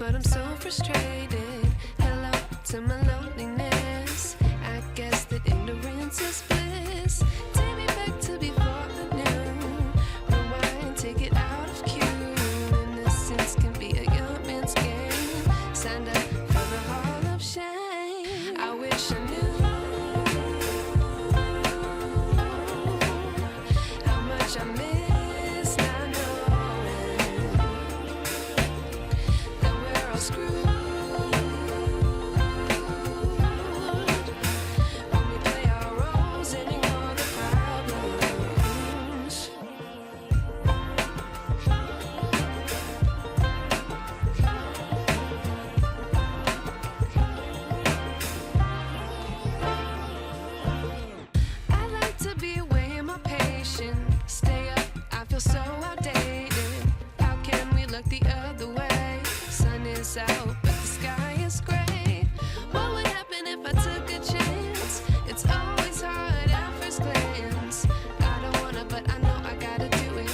but I'm so frustrated. Hello to my loneliness. I guess that ignorance is bliss. Take me back to before I knew. Rewind, take it out of cue. Innocence can be a young man's game. Signed up for the hall of shame. I wish I knew how much I miss not knowing that we're all screwed. When we play our roles and ignore the problems. I like to be away in my patience. Stay up, I feel so outdated. How can we look the other way? Sun is out, but the sky is gray. What would happen if I took a chance? It's always hard at first glance. I don't wanna, but I know I gotta do it.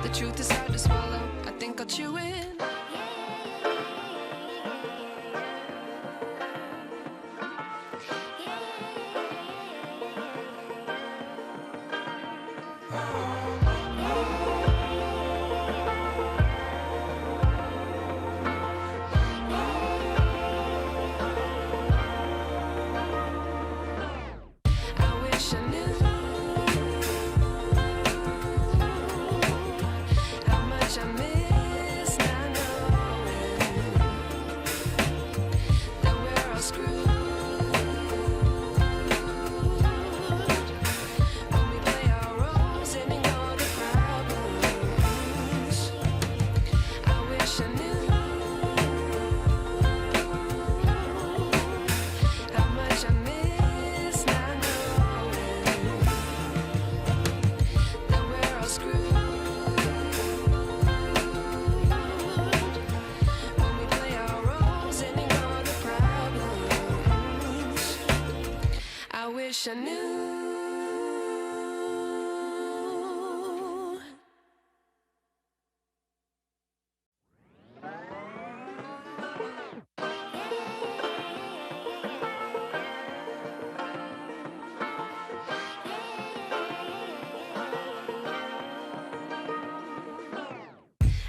The truth is hard to swallow, I think I'll chew it. I wish I knew how much I miss not knowing that we're all screwed. When we play our roles and ignore the problems. I wish I knew how much I miss not knowing that we're all screwed. When we play our roles and ignore the problems. I wish I knew.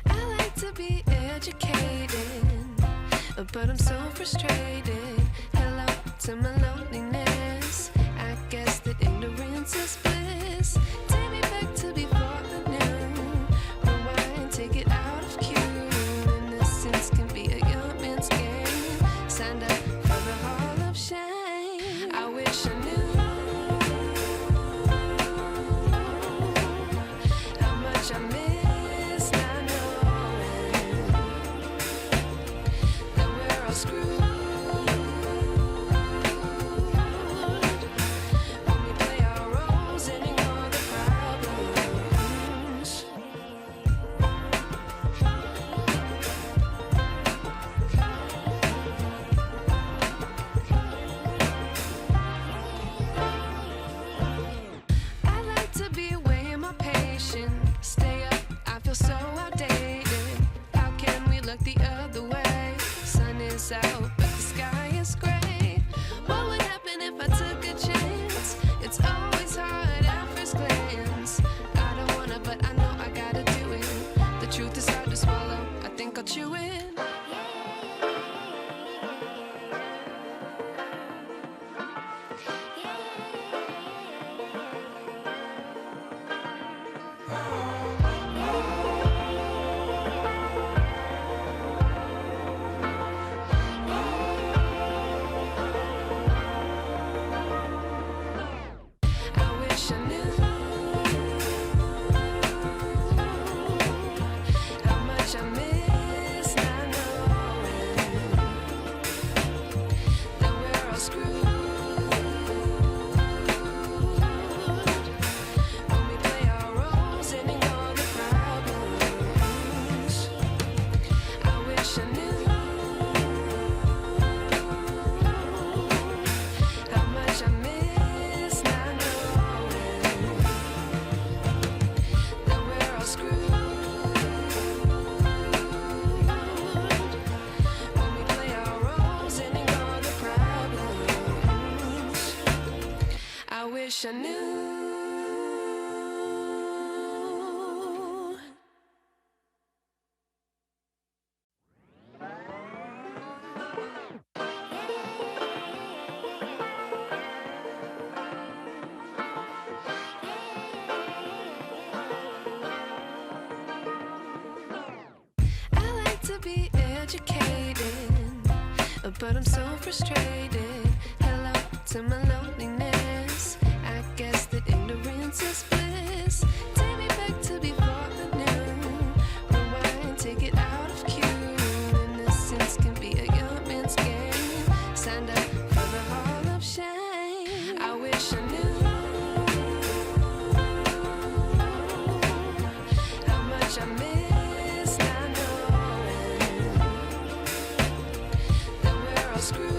I like to be educated, but I'm so frustrated. Hello to my loneliness. I guess that ignorance is bliss. Take me back to before I knew. Rewind, take it out of cue. Innocence can be a young man's game. Signed up for the hall of shame. I wish I knew how much I miss not knowing that we're all screwed. wish I knew. I like to be educated, but I'm so frustrated. Hello to my loneliness. I guess that ignorance is bliss. Take me back to before I knew. Rewind, take it out of cue. Innocence can be a young man's game. Signed up for the hall of shame. I wish I knew how much I miss not knowing that we're all screwed.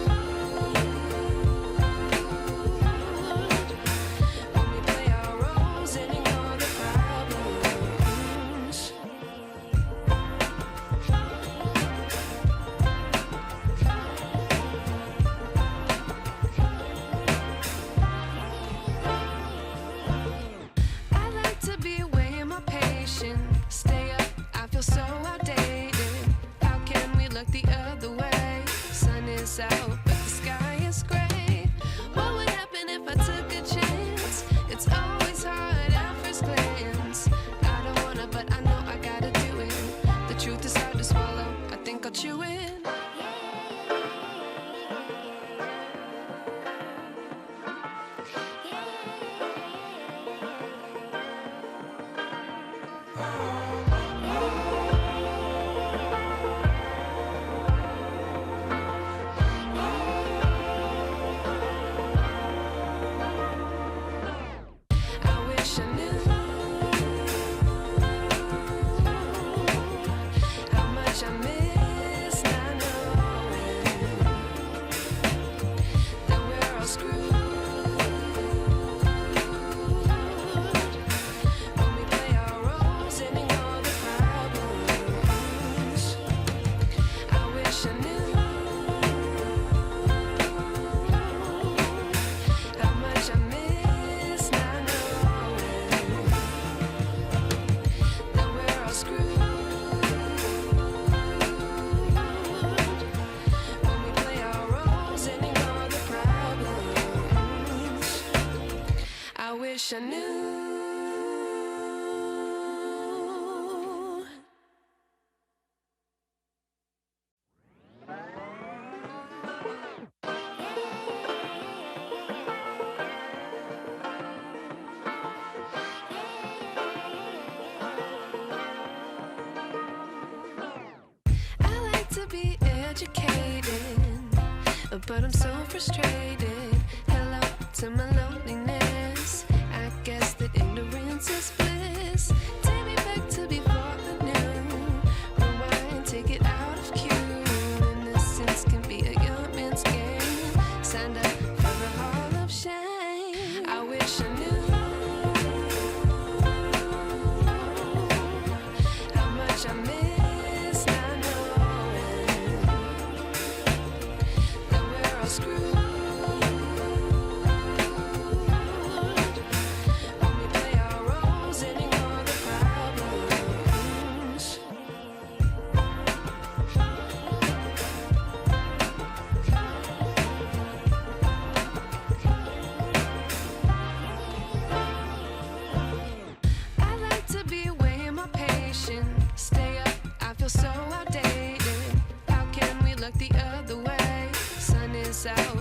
Stay up, I feel so outdated. How can we look the other way? Sun is out, but the sky is gray. What would happen if I took a chance? It's always hard at first glance. I don't wanna, but I know I gotta do it. The truth is hard to swallow, I think I'll chew it. I wish I knew. I like to be educated, but I'm so frustrated. Hello to my loneliness. I guess that ignorance is bliss. Take me back to before I knew. Rewind, take it out of cue. Innocence can be a young man's game. Signed up for the hall of shame. I wish I knew how much I miss not knowing that we're all screwed. Stay up, I feel so outdated. How can we look the other way? Sun is out.